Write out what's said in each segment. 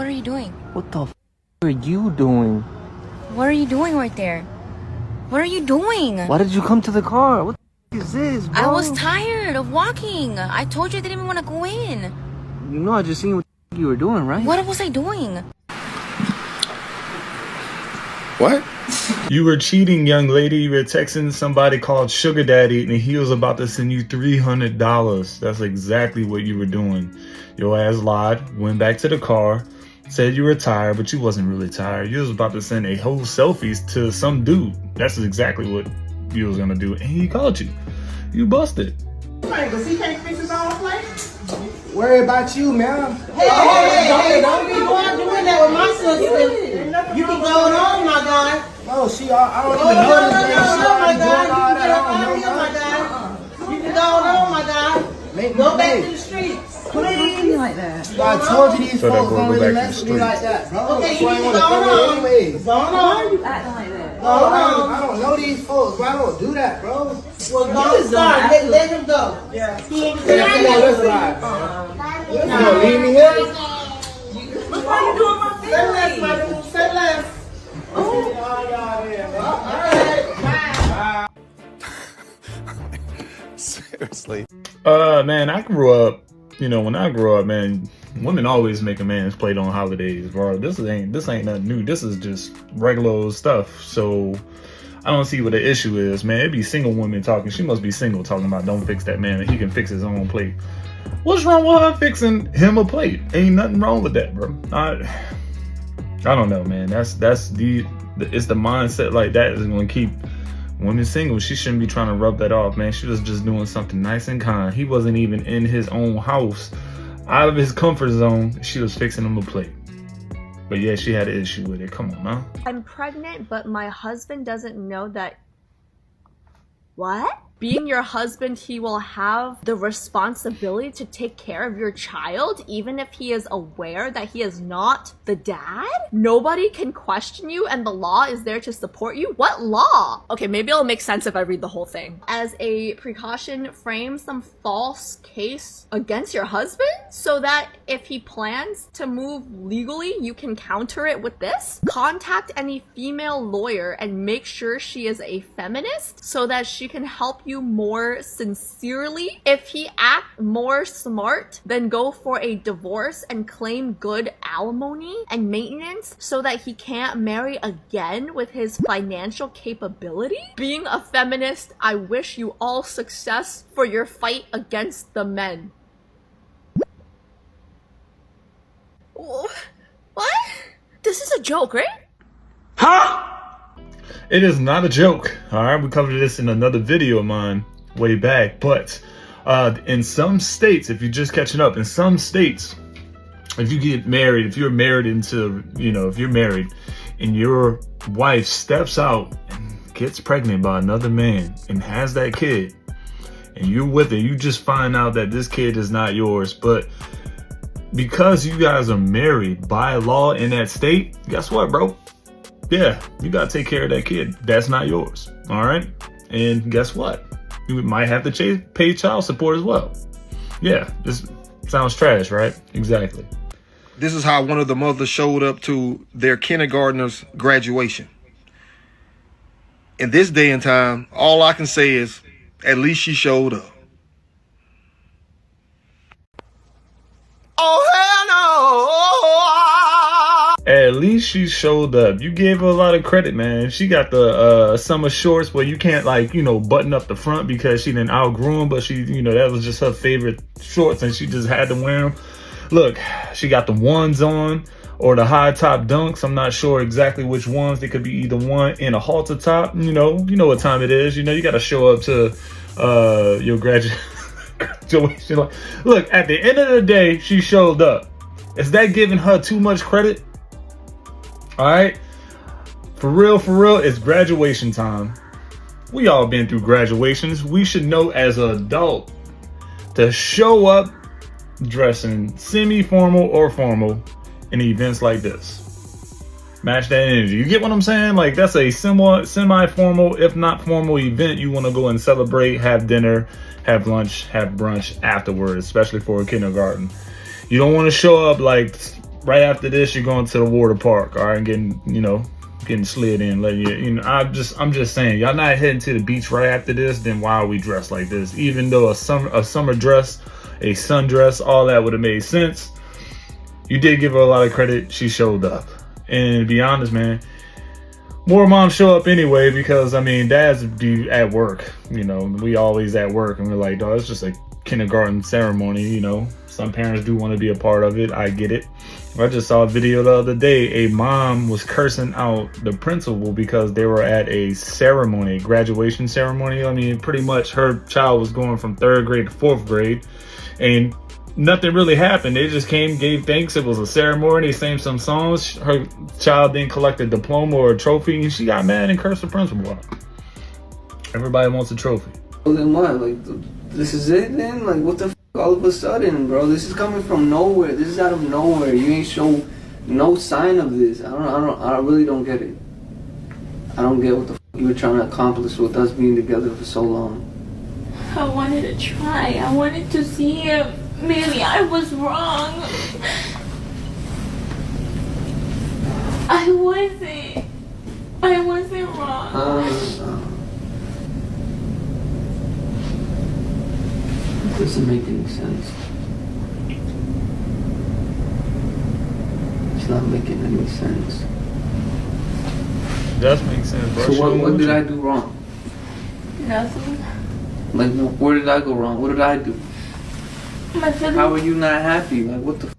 What are you doing? What the f are you doing? What are you doing right there? What are you doing? Why did you come to the car? What the f is this, bro? I was tired of walking. I told you I didn't even want to go in. You know I just seen what the f you were doing, right? What was I doing? What? You were cheating, young lady. You were texting somebody called Sugar Daddy, and he was about to send you $300. That's exactly what you were doing. Your ass lied, went back to the car, said you were tired, but you wasn't really tired. You was about to send a whole selfies to some dude. That's exactly what you was gonna do, and he called you. You busted. Because he can't fix his own plate. Worry about you, man. Hey, don't be going doing that with my sister. You can go on, my guy. No, I don't even know this man. She already doing all that. I don't know, my guy. You can go on, my guy. Go back to the streets. Please. like that. I told you these folks don't really mess with me like that, bro. Okay, you That's why I need want to to go on. anyways. Go on. Why are you acting like that? I don't know these folks, bro. I don't do that, bro. Well, don't start. Let him go. Yeah. He ain't Yeah, come on, let's ride, man. You gonna leave me here? Look how you doing my thing. Say less, my dude. Say less. Seriously. Man, I grew up, when I grew up, man, women always make a man's plate on holidays, bro. This ain't nothing new. This is just regular old stuff. So I don't see what the issue is, man. It be single women talking. She must be single talking about don't fix that man. He can fix his own plate. What's wrong with her fixing him a plate? Ain't nothing wrong with that, bro. I don't know, man. It's the mindset like that is gonna keep women single. She shouldn't be trying to rub that off, man. She was just doing something nice and kind. He wasn't even in his own house, out of his comfort zone. She was fixing him a plate. But yeah, she had an issue with it. Come on, man. I'm pregnant, but my husband doesn't know that. What? Being your husband, he will have the responsibility to take care of your child, even if he is aware that he is not the dad? Nobody can question you and the law is there to support you? What law? Okay, maybe it'll make sense if I read the whole thing. As a precaution, frame some false case against your husband so that if he plans to move legally, you can counter it with this. Contact any female lawyer and make sure she is a feminist so that she can help you more sincerely. If he acts more smart, then go for a divorce and claim good alimony and maintenance so that he can't marry again with his financial capability. Being a feminist, I wish you all success for your fight against the men. What? This is a joke, right? Huh? It is not a joke. All right, we covered this in another video of mine way back. But in some states, if you're just catching up, in some states, if you get married, if you're married if you're married and your wife steps out and gets pregnant by another man and has that kid, and you're with her, you just find out that this kid is not yours, but because you guys are married by law in that state, guess what, bro? Yeah, you gotta take care of that kid. That's not yours, all right? And guess what? You might have to pay child support as well. Yeah, this sounds trash, right? Exactly. This is how one of the mothers showed up to their kindergartner's graduation. In this day and time, all I can say is, at least she showed up. Oh, hell no! At least she showed up. You gave her a lot of credit, man. She got the summer shorts where you can't button up the front because she didn't outgrow them, but she, that was just her favorite shorts and she just had to wear them. Look, she got the ones on or the high top dunks. I'm not sure exactly which ones. They could be either one and a halter top. You know what time it is. You got to show up to your graduation. Look, at the end of the day, she showed up. Is that giving her too much credit? All right, for real, it's graduation time. We all been through graduations. We should know as an adult to show up dressing semi-formal or formal in events like this. Match that energy. You get what I'm saying? Like, that's a semi-formal, if not formal event. You want to go and celebrate, have dinner, have lunch, have brunch afterwards, especially for a kindergarten. You don't want to show up like right after this, you're going to the water park, all right, and getting slid in, letting I'm just saying, y'all not heading to the beach right after this, then why are we dressed like this? Even though a summer dress, a sundress, all that would have made sense. You did give her a lot of credit. She showed up. And to be honest, man, more moms show up anyway, because I mean, dads be at work, we always at work, and we're like, dog, it's just a kindergarten ceremony, some parents do want to be a part of it. I get it. I just saw a video the other day. A mom was cursing out the principal because they were at a ceremony, graduation ceremony. I mean, pretty much her child was going from 3rd grade to 4th grade, and nothing really happened. They just came, gave thanks. It was a ceremony. They sang some songs. Her child didn't collect a diploma or a trophy, and she got mad and cursed the principal out. Everybody wants a trophy. Well, then what? Like, this is it then? Like, what the f***? All of a sudden, bro? This is coming from nowhere. This is out of nowhere. You ain't show no sign of this. I really don't get it. I don't get what the f*** you were trying to accomplish with us being together for so long. I wanted to try. I wanted to see if maybe I was wrong. I wasn't wrong. It doesn't make any sense. It's not making any sense. It does make sense, bro. So what did I do wrong? Nothing. Like, where did I go wrong? What did I do? My feelings. How are you not happy? Like, what the f***?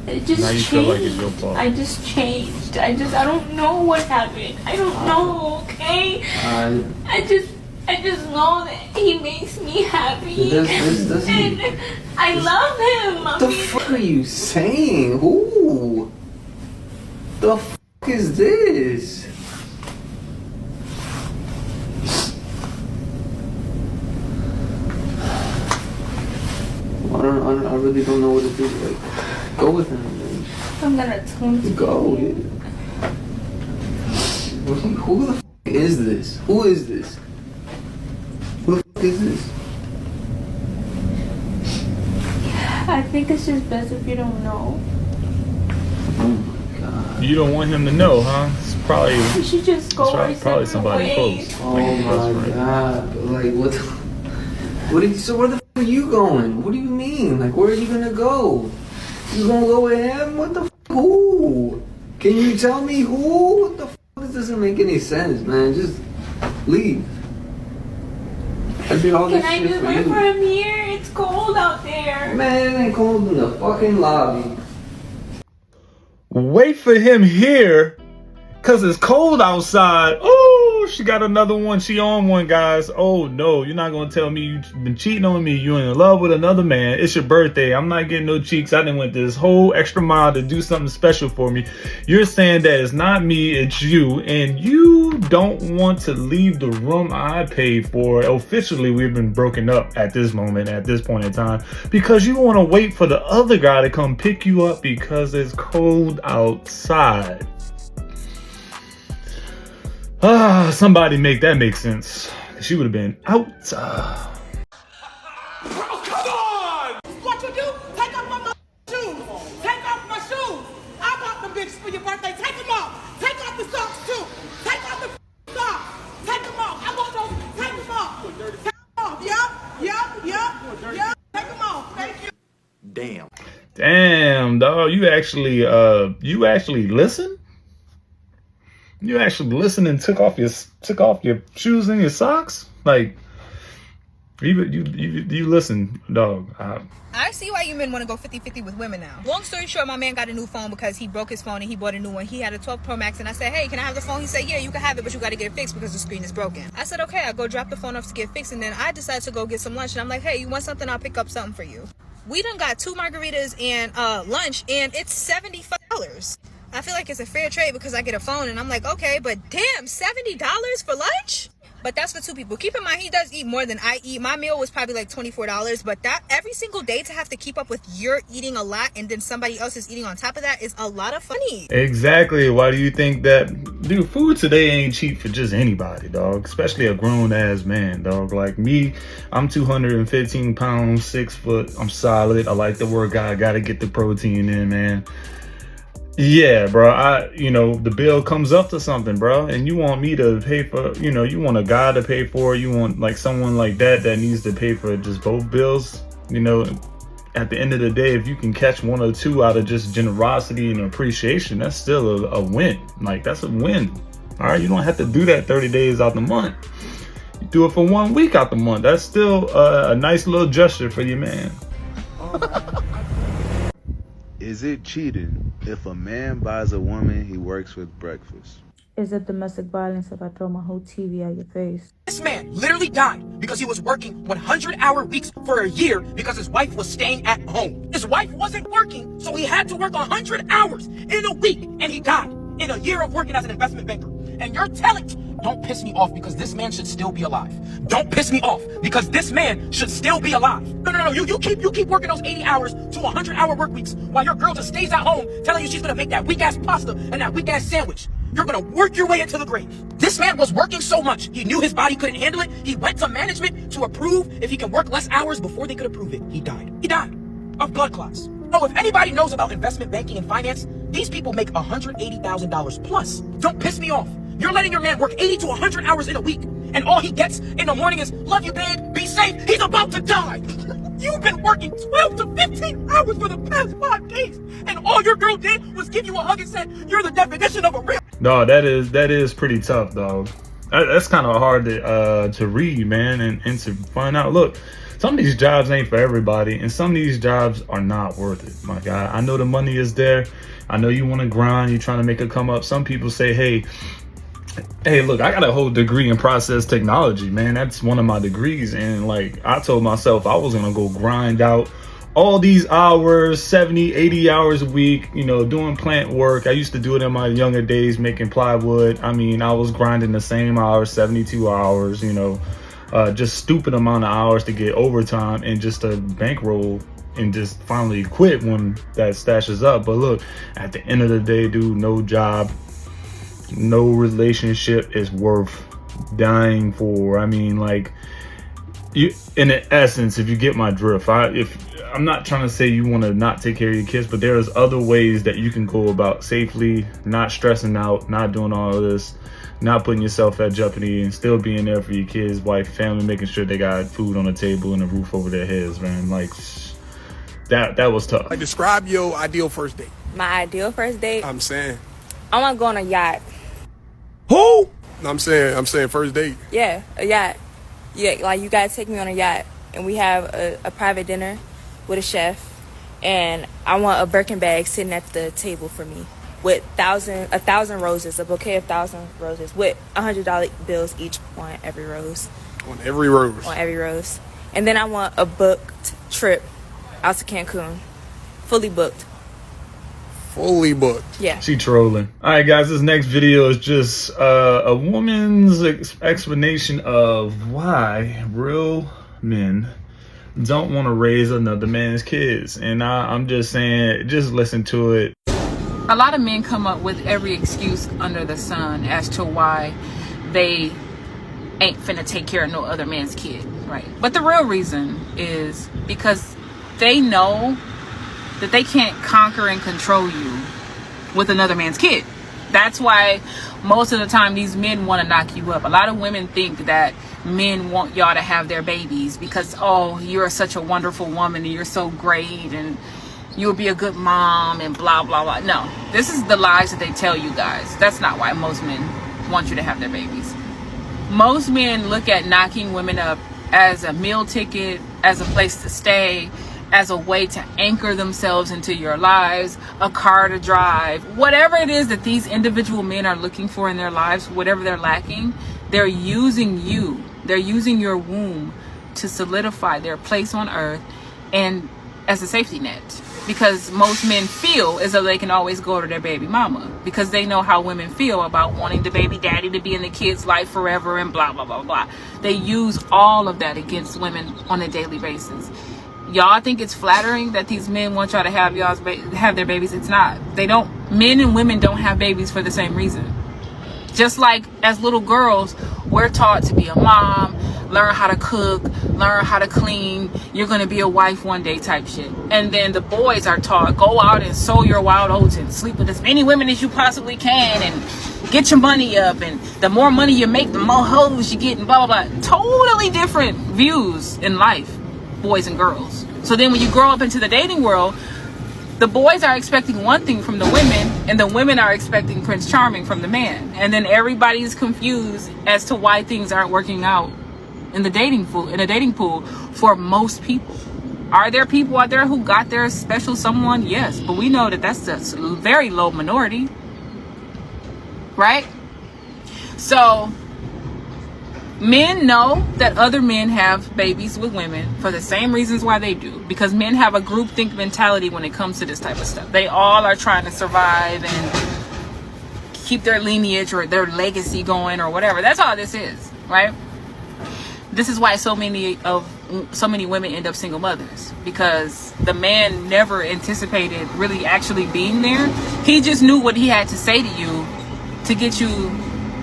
It just Now you changed. feel like it's your fault. I just changed. I don't know what happened. I don't know, okay? I just know that he makes me happy. And I love him. What the fuck are you saying? Who? The fuck is this? I really don't know what to do. Like, go with him, man. I'm gonna tell him. Go. Yeah. Who the fuck is this? Who is this? Who the fuck is this? I think it's just best if you don't know. Oh my god. You don't want him to know, huh? It's probably. We should just go our probably separate somebody ways. close. Oh Like a close my friend. god. Like, so where the f*** are you going? What do you mean? Like, where are you gonna go? You gonna go with him? What the f***? Who? Can you tell me who? What the f***? This doesn't make any sense, man. Just leave. I did all Can this I shit just for wait you. for him here? It's cold out there. Man, it ain't cold in the fucking lobby. Wait for him here, cause it's cold outside. Oh, she got another one. She on one, guys. Oh no, you're not gonna tell me you've been cheating on me. You're in love with another man. It's your birthday. I'm not getting no cheeks. I done went this whole extra mile to do something special for me. You're saying that it's not me, it's you, and you don't want to leave the room I paid for. Officially, we've been broken up at this moment, at this point in time, because you want to wait for the other guy to come pick you up because it's cold outside. Somebody make that make sense. She would have been out. Oh, come on! What you do? Take off my shoes. Take off my shoes. I bought the bitches for your birthday. Take them off. Take off the socks too. Take off the socks. Take them off. I want those. Take them off. Take them off. Yep. Take them off. Thank you. Damn, dog. You actually listen? You actually listened and took off your shoes and your socks? Like, you listen, dog. I see why you men want to go 50-50 with women now. Long story short, my man got a new phone because he broke his phone and he bought a new one. He had a 12 Pro Max and I said, hey, can I have the phone? He said, yeah, you can have it, but you got to get it fixed because the screen is broken. I said, okay, I'll go drop the phone off to get fixed. And then I decided to go get some lunch. And I'm like, hey, you want something? I'll pick up something for you. We done got 2 margaritas and lunch and it's $75. I feel like it's a fair trade because I get a phone and I'm like, okay, but damn, $70 for lunch? But that's for 2 people. Keep in mind, he does eat more than I eat. My meal was probably like $24, but that every single day to have to keep up with you're eating a lot and then somebody else is eating on top of that is a lot of money. Exactly. Why do you think that? Dude, food today ain't cheap for just anybody, dog. Especially a grown-ass man, dog. Like me, I'm 215 pounds, 6 foot. I'm solid. I like to work out. I got to get the protein in, man. Yeah, bro. You know, the bill comes up to something, bro, and you want me to pay for, you know, you want a guy to pay for it. You want like someone like that needs to pay for just both bills. You know, at the end of the day, if you can catch one or two out of just generosity and appreciation, that's still a win. Like, that's a win. All right, you don't have to do that 30 days out the month. You do it for 1 week out the month. That's still a nice little gesture for your man. Is it cheating if a man buys a woman he works with breakfast? Is it domestic violence if I throw my whole TV at your face? This man literally died because he was working 100-hour weeks for a year because his wife was staying at home. His wife wasn't working, so he had to work 100 hours in a week, and he died in a year of working as an investment banker. And you're telling me, don't piss me off because this man should still be alive. Don't piss me off because this man should still be alive. No. You keep working those 80 hours to 100-hour work weeks while your girl just stays at home telling you she's gonna make that weak-ass pasta and that weak-ass sandwich. You're gonna work your way into the grave. This man was working so much, he knew his body couldn't handle it. He went to management to approve if he can work less hours before they could approve it. He died. He died of blood clots. Oh, if anybody knows about investment banking and finance, these people make $180,000 plus. Don't piss me off. You're letting your man work 80 to 100 hours in a week, and all he gets in the morning is, love you, babe, be safe, he's about to die. You've been working 12 to 15 hours for the past 5 days, and all your girl did was give you a hug and said, you're the definition of a real... No, that is pretty tough, dog. That's kind of hard to read, man, and to find out. Look, some of these jobs ain't for everybody, and some of these jobs are not worth it, my guy. I know the money is there. I know you want to grind. You're trying to make it come up. Some people say, hey, look, I got a whole degree in process technology, man. That's one of my degrees. And like, I told myself I was going to go grind out all these hours, 70, 80 hours a week, you know, doing plant work. I used to do it in my younger days, making plywood. I mean, I was grinding the same hours, 72 hours, you know, just stupid amount of hours to get overtime and just to bankroll and just finally quit when that stashes up. But look, at the end of the day, dude, no job, no relationship is worth dying for. I mean, like, you, in essence, if you get my drift, I'm not trying to say you want to not take care of your kids, but there's other ways that you can go about safely, not stressing out, not doing all of this, not putting yourself at jeopardy, and still being there for your kids, wife, family, making sure they got food on the table and a roof over their heads, man. Like, that was tough. Like, describe your ideal first date. My ideal first date? I'm saying, I want to go on a yacht. who? I'm saying first date. Yeah, a yacht. Yeah, like, you gotta take me on a yacht, and we have a private dinner with a chef, and I want a Birkin bag sitting at the table for me with 1,000 roses, a bouquet of 1,000 roses with $100 bills each on every rose. On every rose. On every rose. And then I want a booked trip out to Cancun, fully booked. Fully booked. Yeah. She trolling. All right, guys, this next video is just a woman's explanation of why real men don't want to raise another man's kids. And I'm just saying, just listen to it. A lot of men come up with every excuse under the sun as to why they ain't finna take care of no other man's kid, right? But the real reason is because they know that they can't conquer and control you with another man's kid. That's why most of the time these men want to knock you up. A lot of women think that men want y'all to have their babies because, oh, you're such a wonderful woman and you're so great and you'll be a good mom and blah, blah, blah. No, this is the lies that they tell you guys. That's not why most men want you to have their babies. Most men look at knocking women up as a meal ticket, as a place to stay, as a way to anchor themselves into your lives, a car to drive, whatever it is that these individual men are looking for in their lives, whatever they're lacking, they're using you. They're using your womb to solidify their place on earth and as a safety net. Because most men feel as though they can always go to their baby mama because they know how women feel about wanting the baby daddy to be in the kid's life forever and blah, blah, blah, blah. They use all of that against women on a daily basis. Y'all think it's flattering that these men want y'all to have their babies. It's not. They don't. Men and women don't have babies for the same reason. Just like as little girls, we're taught to be a mom, learn how to cook, learn how to clean. You're going to be a wife one day type shit. And then the boys are taught, go out and sow your wild oats and sleep with as many women as you possibly can and get your money up. And the more money you make, the more hoes you get and blah, blah, blah. Totally different views in life, boys and girls. So then when you grow up into the dating world, the boys are expecting one thing from the women, and the women are expecting Prince Charming from the man. And then everybody's confused as to why things aren't working out in the dating pool for most people. Are there people out there who got their special someone? Yes, but we know that that's a very low minority, right? So men know that other men have babies with women for the same reasons why they do, because men have a groupthink mentality when it comes to this type of stuff. They all are trying to survive and keep their lineage or their legacy going or whatever. That's all this is, right? This is why so many women end up single mothers, because the man never anticipated really actually being there. He just knew what he had to say to you to get you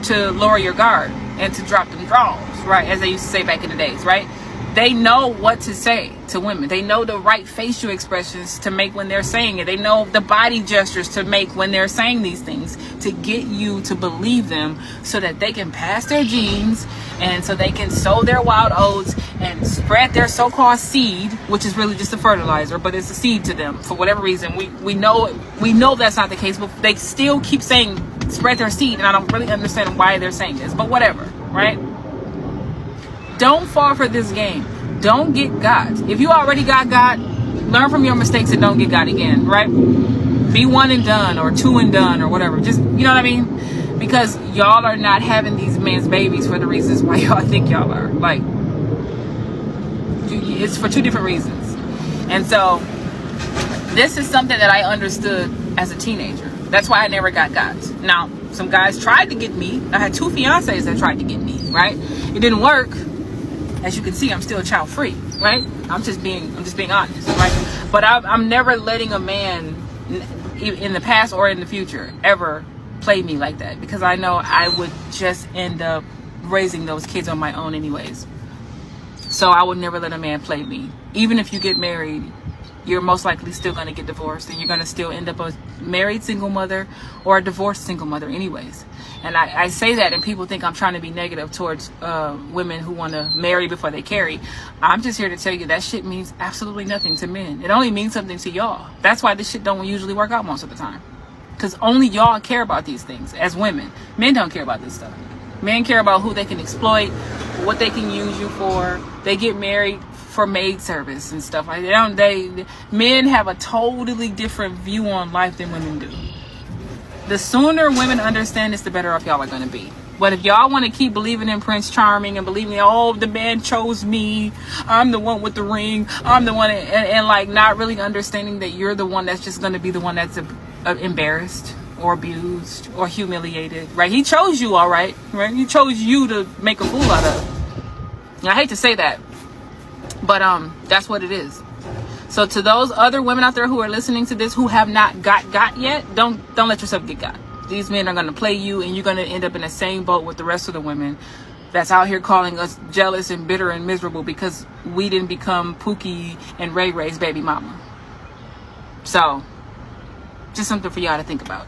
to lower your guard and to drop them draws, right? As they used to say back in the days, right? They know what to say to women. They know the right facial expressions to make when they're saying it. They know the body gestures to make when they're saying these things to get you to believe them so that they can pass their genes and so they can sow their wild oats and spread their so-called seed, which is really just a fertilizer, but it's a seed to them for whatever reason. We know that's not the case, but they still keep saying spread their seed, and I don't really understand why they're saying this, but whatever, right? Don't fall for this game. Don't get got. If you already got learn from your mistakes and don't get got again, right? Be one and done or two and done or whatever. Just, you know what I mean? Because y'all are not having these men's babies for the reasons why y'all think y'all are. Like, it's for two different reasons. And so this is something that I understood as a teenager. That's why I never got Now, some guys tried to get me. I had 2 fiancés that tried to get me, right? It didn't work. As you can see, I'm still child free, right? I'm just being honest, right? But I'm never letting a man in the past or in the future ever play me like that, because I know I would just end up raising those kids on my own anyways. So I would never let a man play me. Even if you get married, you're most likely still going to get divorced, and you're going to still end up a married single mother or a divorced single mother anyways. And I say that, and people think I'm trying to be negative towards women who want to marry before they carry. I'm just here to tell you that shit means absolutely nothing to men. It only means something to y'all. That's why this shit don't usually work out most of the time, because only y'all care about these things as women. Men don't care about this stuff. Men care about who they can exploit, what they can use you for. They get married for maid service and stuff like that. Men have a totally different view on life than women do. The sooner women understand this, the better off y'all are going to be. But if y'all want to keep believing in Prince Charming and believing, oh, the man chose me, I'm the one with the ring, I'm the one, and like not really understanding that you're the one that's just going to be the one that's embarrassed or abused or humiliated, right? He chose you, all right? He chose you to make a fool out of. I hate to say that, but that's what it is. So to those other women out there who are listening to this who have not got yet, don't let yourself get got. These men are going to play you, and you're going to end up in the same boat with the rest of the women that's out here calling us jealous and bitter and miserable because we didn't become Pookie and Ray Ray's baby mama. So just something for y'all to think about.